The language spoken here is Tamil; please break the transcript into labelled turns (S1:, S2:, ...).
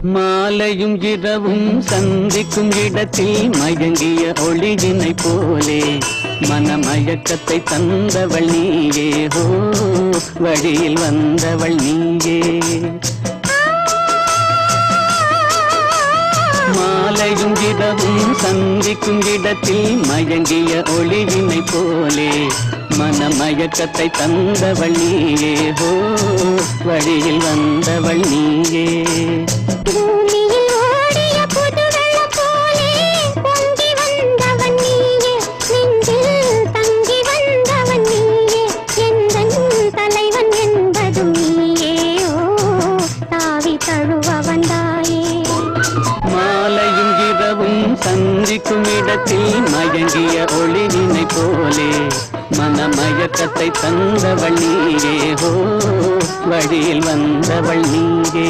S1: மாலையும் இரவும் சந்திக்கும் இடத்தில் மயங்கிய ஒளியினை போலே மனமயக்கத்தை தந்தவள் நீயே ஹோ, வழியில் வந்தவள் நீயே. மாலையும் இரவும் சந்திக்கும் இடத்தில் மயங்கிய ஒளியினை போலே மனமயக்கத்தை தந்தவள் நீயே ஹோ, வழியில் வந்தவள் நீயே. மாலையும் இரவும் சந்திக்கும் இடத்தில் மயங்கிய ஒளியினை போலே மனமயக்கத்தை தந்தவள் நீயே ஹோ, வழியில் வந்தவள் நீயே.